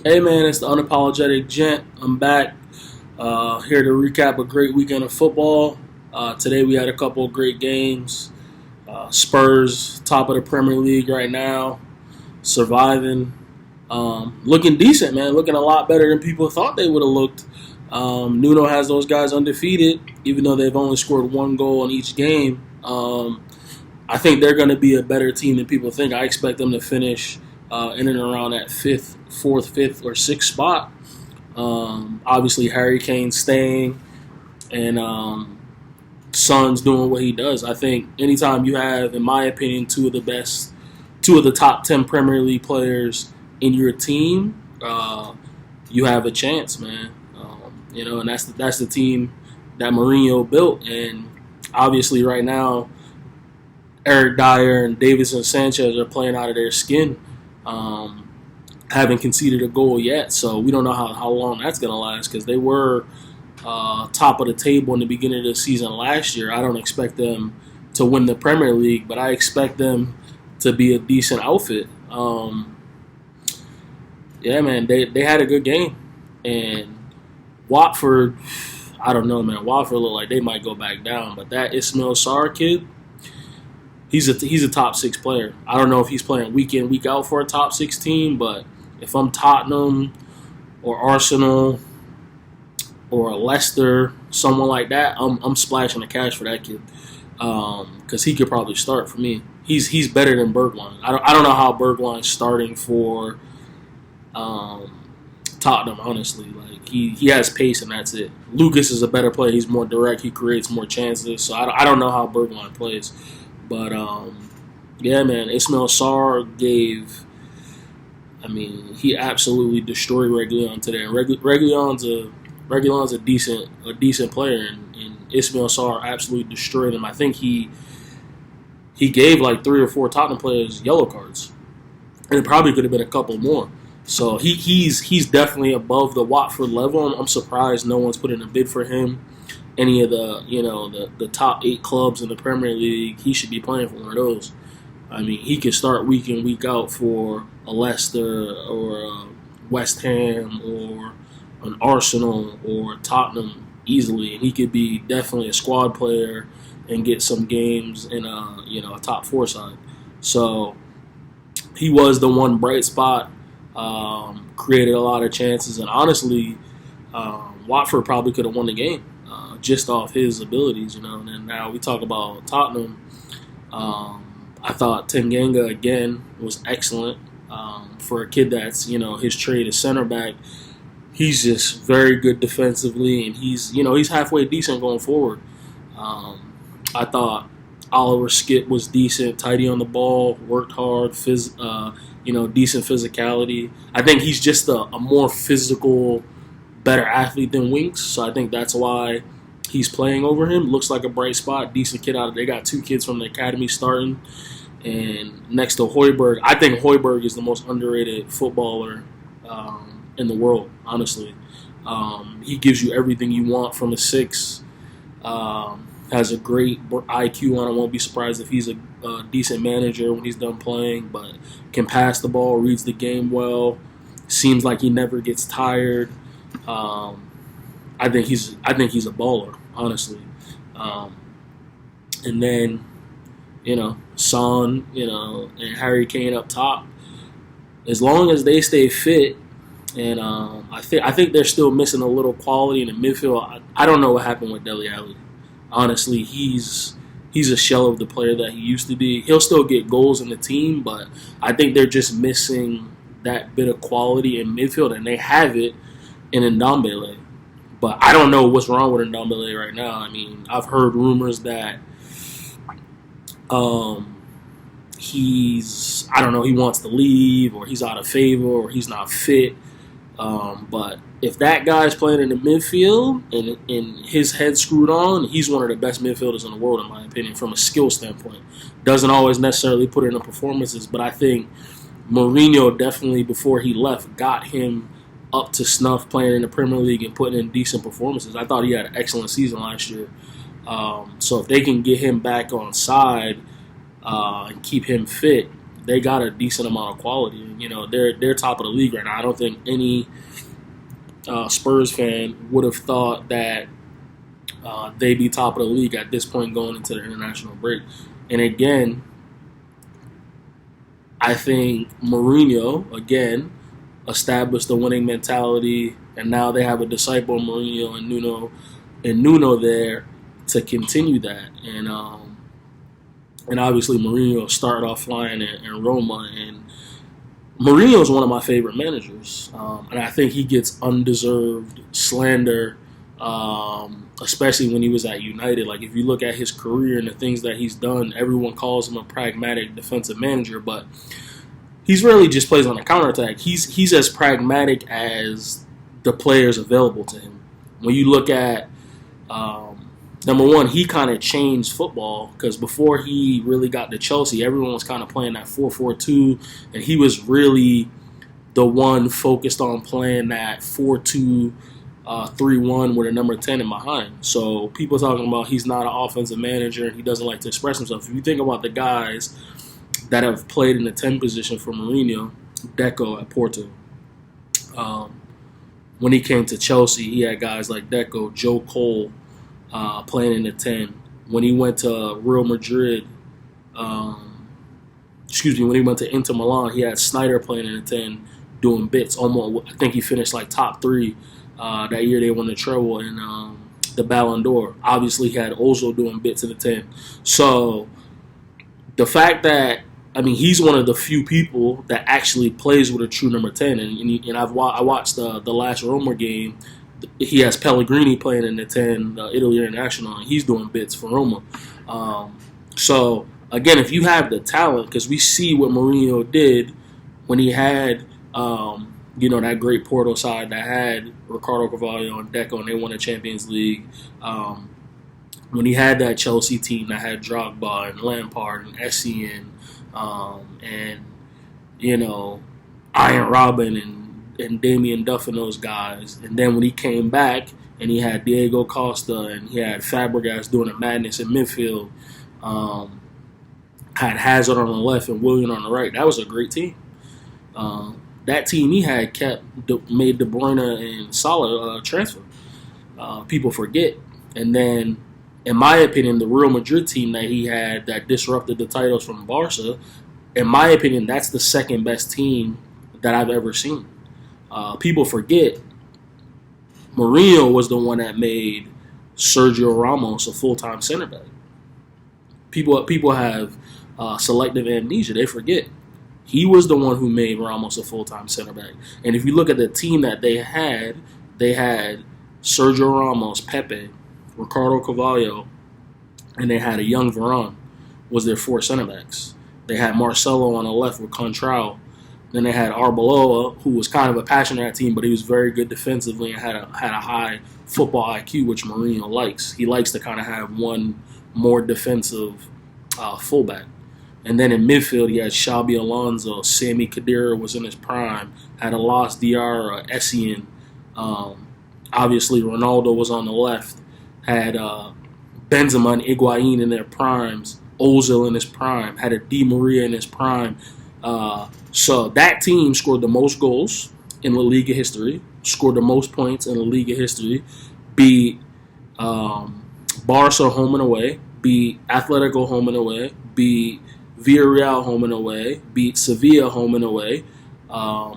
Hey man, it's the unapologetic gent. I'm back here to recap a great weekend of football. Today we had a couple of great games. Spurs, top of the Premier League right now, surviving, looking decent, man. Looking a lot better than people thought they would have looked. Nuno has those guys undefeated, even though they've only scored one goal in each game. I think they're going to be a better team than people think. I expect them to finish in and around that fourth, fifth, or sixth spot. Obviously, Harry Kane staying and Son's doing what he does. I think anytime you have, in my opinion, two of the top 10 Premier League players in your team, you have a chance, man. And that's the team that Mourinho built. And obviously, right now, Eric Dyer and Davinson Sanchez are playing out of their skin. Haven't conceded a goal yet, so we don't know how long that's going to last because they were top of the table in the beginning of the season last year. I don't expect them to win the Premier League, but I expect them to be a decent outfit. Yeah, man, they had a good game. And Watford, I don't know, man. Watford look like they might go back down, but that Ismail Sarr kid, he's a top 6 player. I don't know if he's playing week in, week out for a top 6 team, but if I'm Tottenham or Arsenal or Leicester, someone like that, I'm splashing the cash for that kid because he could probably start for me. He's better than Bergwijn. I don't know how Bergwijn's starting for Tottenham, honestly. Like he has pace and that's it. Lucas is a better player. He's more direct. He creates more chances. So I don't know how Bergwijn plays. But, yeah, man, Ismail Sarr he absolutely destroyed Reguilon today. And Reguilon's a decent player, and Ismail Sarr absolutely destroyed him. I think he gave like 3 or 4 Tottenham players yellow cards, and it probably could have been a couple more. So he's definitely above the Watford level. I'm surprised no one's put in a bid for him. Any of the top 8 clubs in the Premier League, he should be playing for one of those. I mean, he could start week in, week out for a Leicester or a West Ham or an Arsenal or Tottenham easily, and he could be definitely a squad player and get some games in a top 4 side. So he was the one bright spot, created a lot of chances, and honestly, Watford probably could have won the game. Just off his abilities, And then now we talk about Tottenham. I thought Tanganga again was excellent for a kid that's his trade is center back. He's just very good defensively, and he's halfway decent going forward. I thought Oliver Skip was decent, tidy on the ball, worked hard, decent physicality. I think he's just a more physical, better athlete than Winks, so I think that's why he's playing over him. Looks like a bright spot, decent kid out of. They got 2 kids from the academy starting, and next to Højbjerg, I think Højbjerg is the most underrated footballer in the world. Honestly, he gives you everything you want from a 6. Has a great IQ on him. Won't be surprised if he's a decent manager when he's done playing. But can pass the ball, reads the game well. Seems like he never gets tired. I think he's a baller, honestly. And then, Son, and Harry Kane up top. As long as they stay fit, and I think they're still missing a little quality in the midfield. I don't know what happened with Dele Alli. Honestly, he's a shell of the player that he used to be. He'll still get goals in the team, but I think they're just missing that bit of quality in midfield, and they have it in Ndombele. But I don't know what's wrong with Ndombele right now. I mean, I've heard rumors that he wants to leave, or he's out of favor, or he's not fit. But if that guy's playing in the midfield and his head's screwed on, he's one of the best midfielders in the world, in my opinion, from a skill standpoint. Doesn't always necessarily put it in the performances, but I think Mourinho definitely, before he left, got him up to snuff playing in the Premier League and putting in decent performances. I thought he had an excellent season last year. So if they can get him back on side and keep him fit, they got a decent amount of quality. You know, they're top of the league right now. I don't think any Spurs fan would have thought that they'd be top of the league at this point going into the international break. And again, I think Mourinho, again, established the winning mentality, and now they have a disciple, Mourinho and Nuno there to continue that. And obviously Mourinho started off flying in Roma, and Mourinho is one of my favorite managers, and I think he gets undeserved slander, especially when he was at United. Like, if you look at his career and the things that he's done, everyone calls him a pragmatic defensive manager, but he's really just plays on the counterattack. He's as pragmatic as the players available to him. When you look at number one, he kind of changed football, because before he really got to Chelsea, everyone was kind of playing that 4-4-2, and he was really the one focused on playing that 4-2-3-1 with a number 10 in behind. So people talking about he's not an offensive manager and he doesn't like to express himself. If you think about the guys that have played in the 10 position for Mourinho, Deco at Porto. When he came to Chelsea, he had guys like Deco, Joe Cole, playing in the 10. When he went to Real Madrid, when he went to Inter Milan, he had Snyder playing in the 10, doing bits. Almost, I think he finished like top 3 that year. They won the treble and the Ballon d'Or. Obviously, he had Ozil doing bits in the 10. So the fact that, I mean, he's one of the few people that actually plays with a true number 10. And I watched the last Roma game. He has Pellegrini playing in the 10, Italy International, and he's doing bits for Roma. So, again, if you have the talent, because we see what Mourinho did when he had, that great Porto side that had Ricardo Carvalho and Deco, and they won the Champions League. When he had that Chelsea team that had Drogba and Lampard and Essien, and Iron Robin and Damien Duff and those guys. And then when he came back and he had Diego Costa and he had Fabregas doing a madness in midfield, had Hazard on the left and Willian on the right. That was a great team. That team he had made De Bruyne and Salah transfer. People forget. And then, in my opinion, the Real Madrid team that he had that disrupted the titles from Barca, in my opinion, that's the second best team that I've ever seen. People forget Mourinho was the one that made Sergio Ramos a full-time center back. People have selective amnesia. They forget. He was the one who made Ramos a full-time center back. And if you look at the team that they had Sergio Ramos, Pepe, Ricardo Carvalho, and they had a young Varane was their 4 center backs. They had Marcelo on the left with Contrao. Then they had Arbeloa, who was kind of a passion of that team, but he was very good defensively and had a high football IQ, which Mourinho likes. He likes to kind of have one more defensive fullback. And then in midfield, he had Xabi Alonso, Sami Khedira was in his prime, had Alas Diarra, Essien. Obviously, Ronaldo was on the left, had Benzema and Higuain in their primes, Ozil in his prime, had a Di Maria in his prime. So that team scored the most goals in La Liga history, scored the most points in La Liga history, beat Barca home and away, beat Atletico home and away, beat Villarreal home and away, beat Sevilla home and away,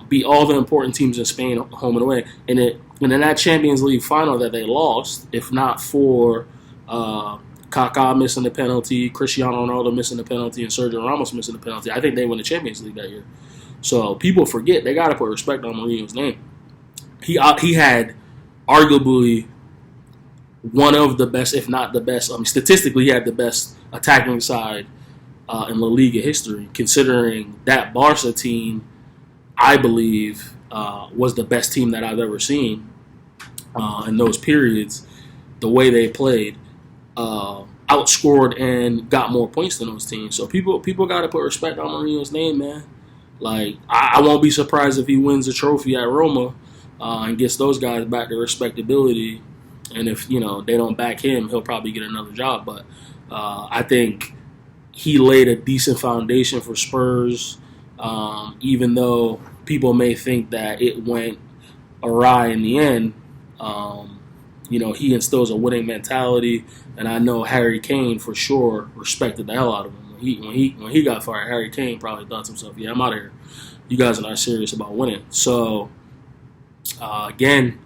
beat all the important teams in Spain home and away. And in that Champions League final that they lost, if not for Kaká missing the penalty, Cristiano Ronaldo missing the penalty, and Sergio Ramos missing the penalty, I think they won the Champions League that year. So people forget. They got to put respect on Mourinho's name. He had arguably one of the best, if not the best. Statistically, he had the best attacking side in La Liga history, considering that Barca team, I believe, was the best team that I've ever seen in those periods. The way they played, outscored and got more points than those teams. So people got to put respect on Mourinho's name, man. Like, I won't be surprised if he wins a trophy at Roma and gets those guys back to respectability. And if, they don't back him, he'll probably get another job. But I think he laid a decent foundation for Spurs, even though people may think that it went awry in the end. He instills a winning mentality, and I know Harry Kane for sure respected the hell out of him. When he got fired, Harry Kane probably thought to himself, "Yeah, I'm out of here. You guys are not serious about winning." So again,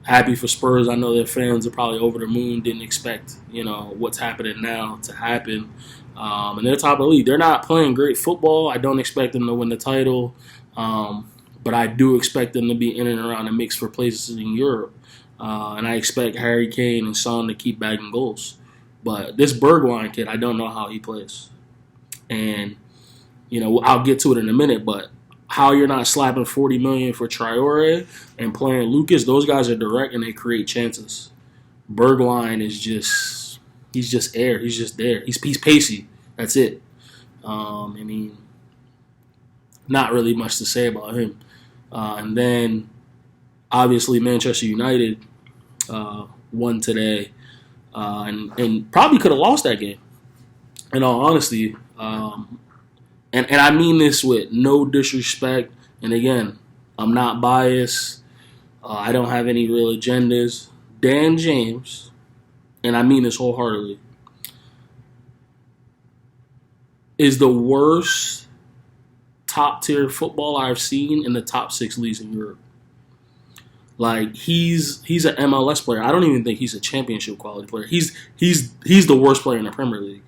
happy for Spurs. I know their fans are probably over the moon. Didn't expect what's happening now to happen. And they're top of the league. They're not playing great football. I don't expect them to win the title, but I do expect them to be in and around the mix for places in Europe. And I expect Harry Kane and Son to keep bagging goals. But this Bergwijn kid, I don't know how he plays. And, I'll get to it in a minute, but how you're not slapping $40 million for Traore and playing Lucas, those guys are direct and they create chances. Bergwijn is he's just air. He's just there. He's pacey. That's it. Not really much to say about him. And then, obviously, Manchester United won today and probably could have lost that game, in all honesty. And I mean this with no disrespect. And again, I'm not biased. I don't have any real agendas. Dan James, and I mean this wholeheartedly, is the worst top-tier footballer I've seen in the top 6 leagues in Europe. Like, he's an MLS player. I don't even think he's a championship quality player. He's the worst player in the Premier League.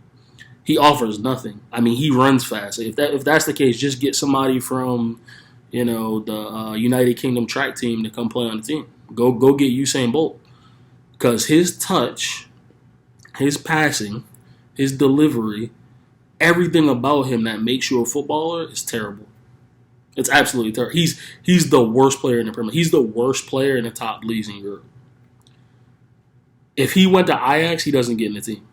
He offers nothing. I mean, he runs fast. If that's the case, just get somebody from, the United Kingdom track team to come play on the team. Go get Usain Bolt, because his touch, his passing, his delivery, everything about him that makes you a footballer is terrible. It's absolutely terrible. He's the worst player in the Premier League. He's the worst player in the top leagues in Europe. If he went to Ajax, he doesn't get in the team.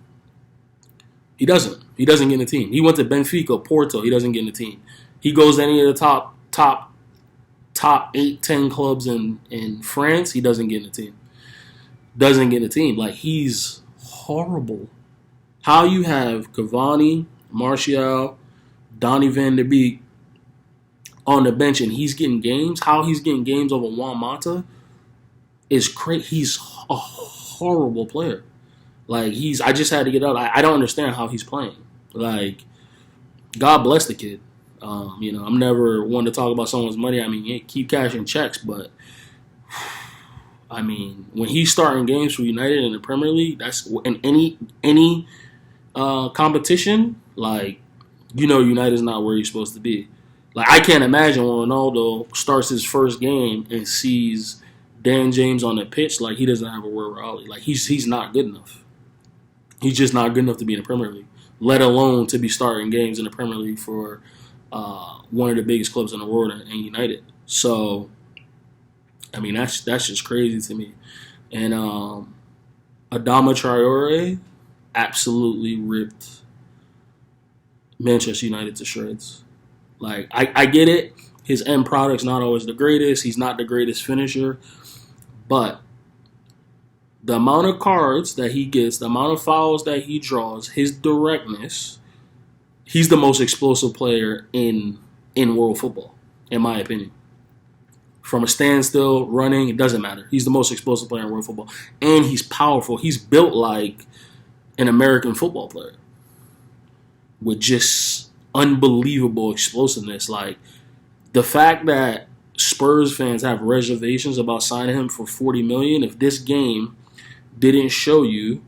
He doesn't. He doesn't get in the team. He went to Benfica, Porto. He doesn't get in the team. He goes to any of the top 8, 10 clubs in France. He doesn't get in the team. Doesn't get in the team. Like, he's horrible. How you have Cavani, Martial, Donny van der Beek on the bench and he's getting games. How he's getting games over Juan Mata is crazy. He's a horrible player. Like, I just had to get out. I don't understand how he's playing. Like, God bless the kid. I'm never one to talk about someone's money. I mean, keep cashing checks, but I mean, when he's starting games for United in the Premier League, that's in any competition. Like, United's not where he's supposed to be. Like, I can't imagine when Ronaldo starts his first game and sees Dan James on the pitch, like, he doesn't have a word with Ollie. Like, he's not good enough. He's just not good enough to be in the Premier League, let alone to be starting games in the Premier League for one of the biggest clubs in the world and United. So, I mean, that's just crazy to me. And Adama Traore absolutely ripped Manchester United to shreds. Like, I get it. His end product's not always the greatest. He's not the greatest finisher. But the amount of cards that he gets, the amount of fouls that he draws, his directness, he's the most explosive player in world football, in my opinion. From a standstill, running, it doesn't matter. He's the most explosive player in world football. And he's powerful. He's built like an American football player with just unbelievable explosiveness. Like, the fact that Spurs fans have reservations about signing him for $40 million, if this game didn't show you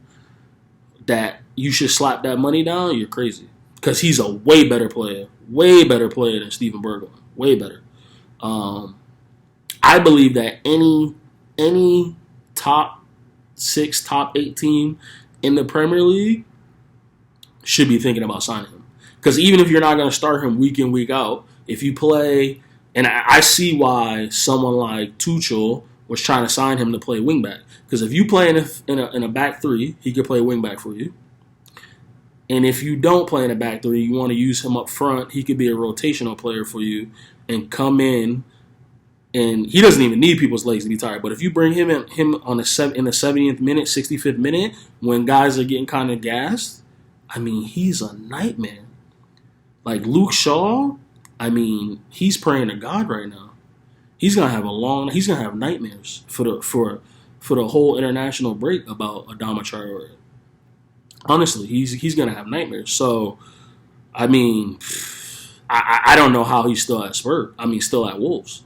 that you should slap that money down, you're crazy. Because he's a way better player than Steven Bergwijn. Way better. I believe that any top 6, top 8 team in the Premier League should be thinking about signing him. Because even if you're not going to start him week in, week out, if you play, and I see why someone like Tuchel was trying to sign him to play wingback. Because if you play in a back three, he could play wingback for you. And if you don't play in a back three, you want to use him up front, he could be a rotational player for you and come in. And he doesn't even need people's legs to be tired. But if you bring him on in the 70th minute, 65th minute, when guys are getting kind of gassed, I mean, he's a nightmare. Like Luke Shaw, I mean, he's praying to God right now. He's gonna have nightmares for the whole international break about Adama Traore. Honestly, he's gonna have nightmares. So I mean, I don't know how he's still at Spurs. I mean, still at Wolves.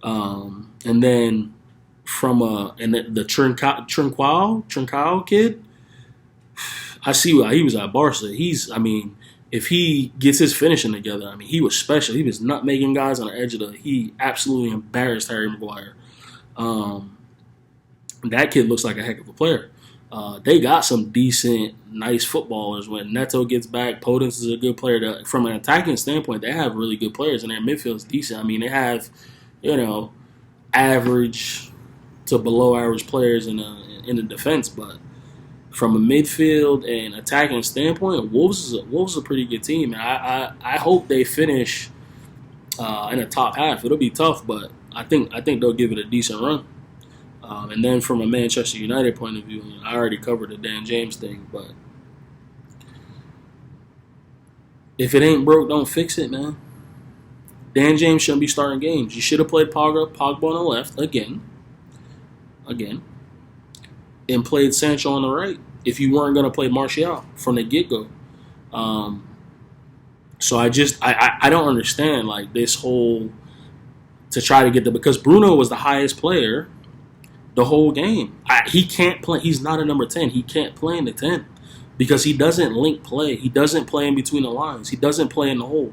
And then from the Trincao kid, I see why he was at Barca. If he gets his finishing together, I mean, he was special. He was nut making guys on the edge of the. He absolutely embarrassed Harry Maguire. Um, that kid looks like a heck of a player. They got some decent, nice footballers. When Neto gets back, Podence is a good player. From an attacking standpoint, they have really good players, and their midfield is decent. I mean, they have, you know, average to below average players in the defense, but from a midfield and attacking standpoint, Wolves is a pretty good team. And I hope they finish in the top half. It'll be tough, but I think they'll give it a decent run. And then from a Manchester United point of view, I already covered the Dan James thing, but if it ain't broke, don't fix it, man. Dan James shouldn't be starting games. You should have played Pogba on the left again, and played Sancho on the right if you weren't going to play Martial from the get-go. So I don't understand like this whole to try to get because Bruno was the highest player the whole game. He can't play. He's not a number 10. He can't play in the 10 because he doesn't link play. He doesn't play in between the lines. He doesn't play in the hole.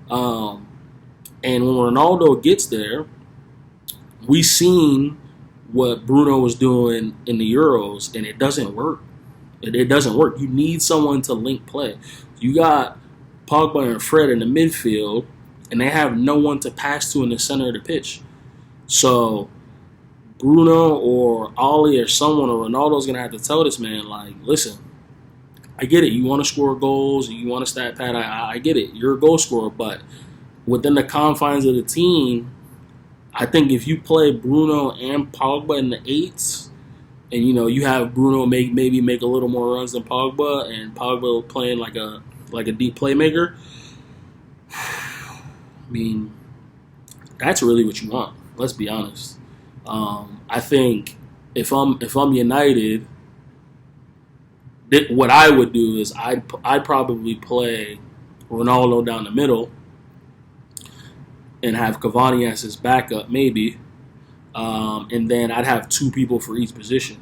And when Ronaldo gets there, we seen what Bruno was doing in the Euros, and it doesn't work. It doesn't work. You need someone to link play. You got Pogba and Fred in the midfield, and they have no one to pass to in the center of the pitch. So Bruno or Ollie or someone or Ronaldo's going to have to tell this man, like, listen, I get it. You want to score goals and you want to stat pad. I get it. You're a goal scorer, but within the confines of the team, I think if you play Bruno and Pogba in the 8s, and you have Bruno maybe make a little more runs than Pogba, and Pogba playing like a deep playmaker, I mean, that's really what you want. Let's be honest. I think if I'm United, what I would do is I'd probably play Ronaldo down the middle and have Cavani as his backup, maybe. And then I'd have 2 people for each position.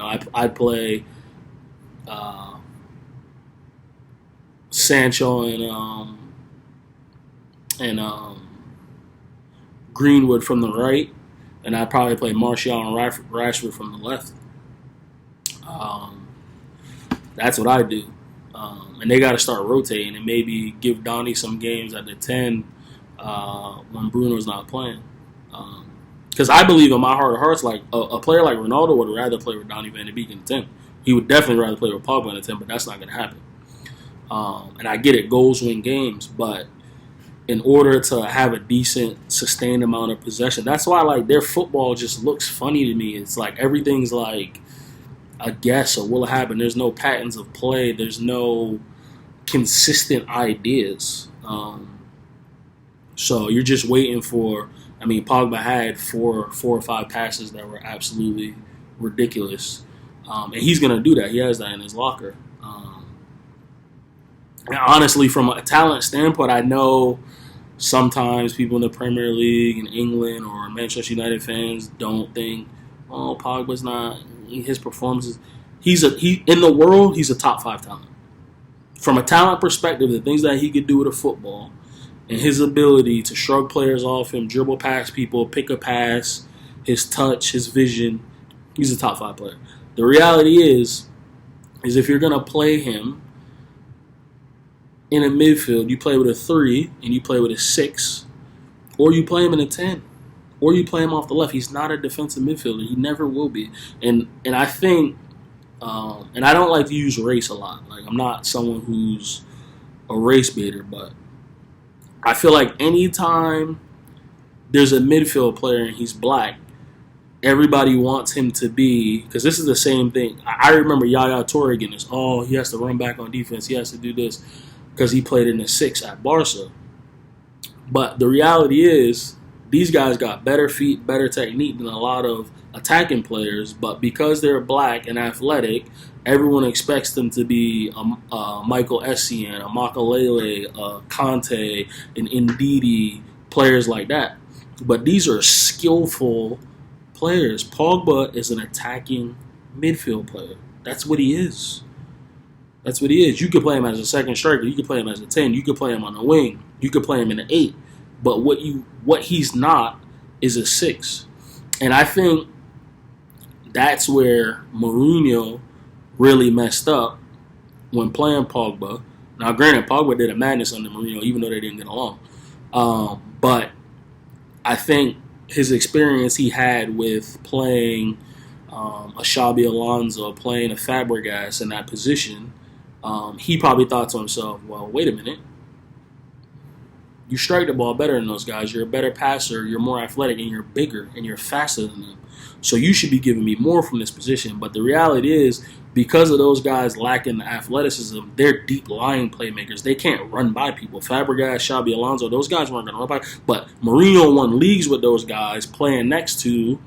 I'd play Sancho and Greenwood from the right, and I'd probably play Martial and Rashford from the left. That's what I do. And they got to start rotating and maybe give Donnie some games at the 10 when Bruno's not playing. Because I believe in my heart of hearts, like a player like Ronaldo would rather play with Donny van de Beek in the 10. He would definitely rather play with Pogba in the 10, but that's not going to happen. And I get it, goals win games, but in order to have a decent, sustained amount of possession, that's why like their football just looks funny to me. It's like everything's like a guess or will it happen. There's no patterns of play. There's no consistent ideas. So you're just waiting for. I mean, Pogba had four or 5 passes that were absolutely ridiculous, and he's gonna do that. He has that in his locker. And honestly, from a talent standpoint, I know sometimes people in the Premier League in England or Manchester United fans don't think, oh, Pogba's not his performances. He's in the world. He's a top 5 talent. From a talent perspective, the things that he could do with a football. And his ability to shrug players off him, dribble past people, pick a pass, his touch, his vision, he's a top 5 player. The reality is if you're going to play him in a midfield, you play with a 3 and you play with a 6, or you play him in a 10, or you play him off the left. He's not a defensive midfielder. He never will be. And I think, and I don't like to use race a lot. Like I'm not someone who's a race baiter, but I feel like anytime there's a midfield player and he's black, everybody wants him to be, because this is the same thing. I remember Yaya Toure getting this. Oh, he has to run back on defense. He has to do this because he played in the 6 at Barca. But the reality is, these guys got better feet, better technique than a lot of attacking players. But because they're black and athletic, everyone expects them to be a Michael Essien, a Makalele, a Conte, an Ndidi, players like that. But these are skillful players. Pogba is an attacking midfield player. That's what he is. That's what he is. You could play him as a second striker. You could play him as a 10. You could play him on the wing. You could play him in an 8. But what he's not is a 6. And I think that's where Mourinho really messed up when playing Pogba. Now, granted, Pogba did a madness under Mourinho, even though they didn't get along. But I think his experience he had with playing a Xabi Alonso, playing a Fabregas in that position, he probably thought to himself, well, wait a minute. You strike the ball better than those guys. You're a better passer. You're more athletic, and you're bigger, and you're faster than them. So you should be giving me more from this position. But the reality is, because of those guys lacking the athleticism, they're deep-lying playmakers. They can't run by people. Fabregas, Xabi Alonso, those guys weren't going to run by. But Mourinho won leagues with those guys playing next to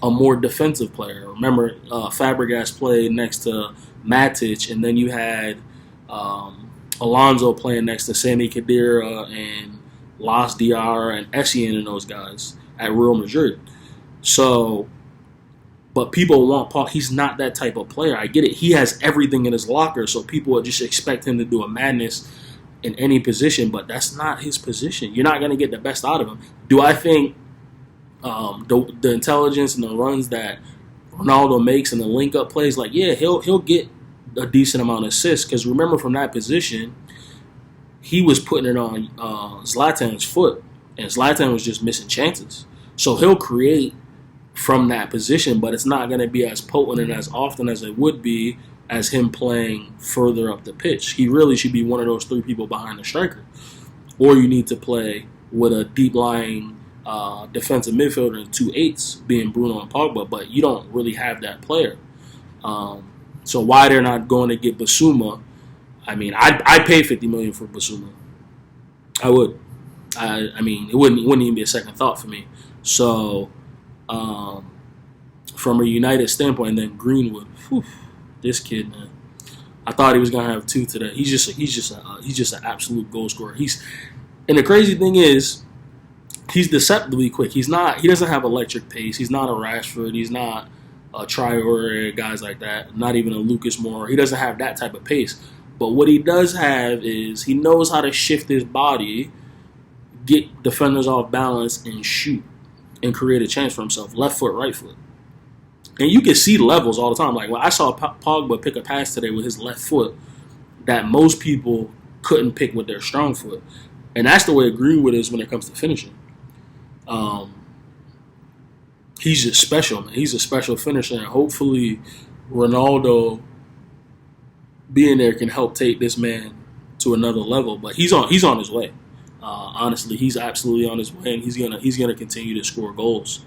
a more defensive player. Remember, Fabregas played next to Matic, and then you had Alonso playing next to Sami Khedira and Las Diarra and Essien and those guys at Real Madrid. So, but people want Paul. He's not that type of player. I get it. He has everything in his locker, so people would just expect him to do a madness in any position, but that's not his position. You're not going to get the best out of him. Do I think the intelligence and the runs that Ronaldo makes and the link-up plays, like, yeah, he'll get a decent amount of assists, because remember, from that position, he was putting it on Zlatan's foot, and Zlatan was just missing chances. So he'll create from that position, but it's not going to be as potent and as often as it would be as him playing further up the pitch. He really should be one of those 3 people behind the striker. Or you need to play with a deep-lying defensive midfielder and 2 8s, being Bruno and Pogba, but you don't really have that player. So why they're not going to get Basuma? I mean, I'd pay $50 million for Basuma. I would. I mean, it wouldn't even be a second thought for me. So, from a United standpoint, and then Greenwood, this kid, man, I thought he was gonna have 2 today. He's just an absolute goal scorer. And the crazy thing is, he's deceptively quick. He doesn't have electric pace. He's not a Rashford. He's not a Traore, guys like that. Not even a Lucas Moura. He doesn't have that type of pace. But what he does have is he knows how to shift his body, get defenders off balance, and shoot and create a chance for himself. Left foot, right foot. And you can see levels all the time. Like, when I saw Pogba pick a pass today with his left foot that most people couldn't pick with their strong foot. And that's the way Greenwood is when it comes to finishing. He's just special, man. He's a special finisher. And hopefully Ronaldo being there can help take this man to another level. But he's on his way. Honestly, he's absolutely on his way, and he's gonna continue to score goals.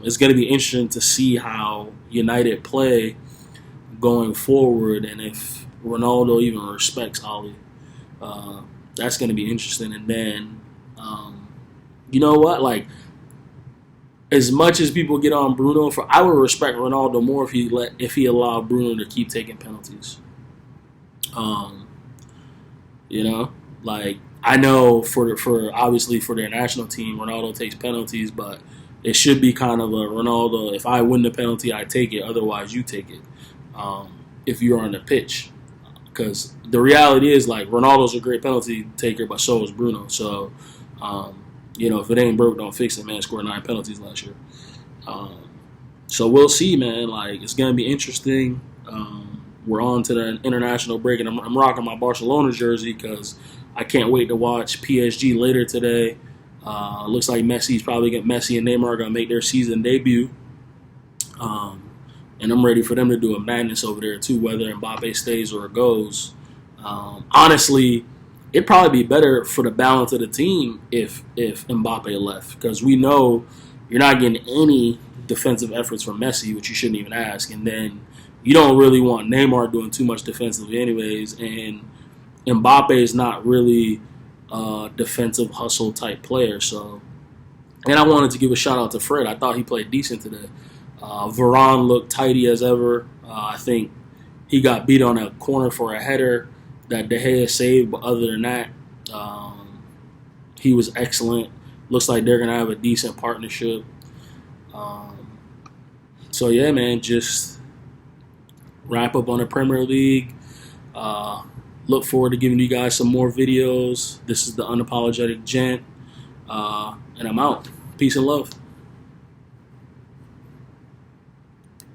It's gonna be interesting to see how United play going forward, and if Ronaldo even respects Oli. That's gonna be interesting. And then, you know what? Like, as much as people get on Bruno, I would respect Ronaldo more if he allowed Bruno to keep taking penalties. You know, like, I know for obviously for their national team, Ronaldo takes penalties, but it should be kind of a Ronaldo, if I win the penalty, I take it. Otherwise, you take it. If you're on the pitch, because the reality is, like, Ronaldo's a great penalty taker, but so is Bruno. So, you know, if it ain't broke, don't fix it, man. Scored 9 penalties last year. So we'll see, man. Like, it's gonna be interesting. We're on to the international break, and I'm rocking my Barcelona jersey because I can't wait to watch PSG later today. Looks like Messi and Neymar are going to make their season debut. And I'm ready for them to do a madness over there, too, whether Mbappe stays or goes. Honestly, it'd probably be better for the balance of the team if Mbappe left, because we know you're not getting any defensive efforts from Messi, which you shouldn't even ask. And then you don't really want Neymar doing too much defensively anyways. And Mbappe is not really a defensive hustle type player. So, and I wanted to give a shout out to Fred. I thought he played decent today. Varane looked tidy as ever. I think he got beat on a corner for a header that De Gea saved, but other than that, he was excellent. Looks like they're going to have a decent partnership. So, yeah, man, just wrap up on the Premier League. Look forward to giving you guys some more videos. This is the Unapologetic Gent, and I'm out. Peace and love.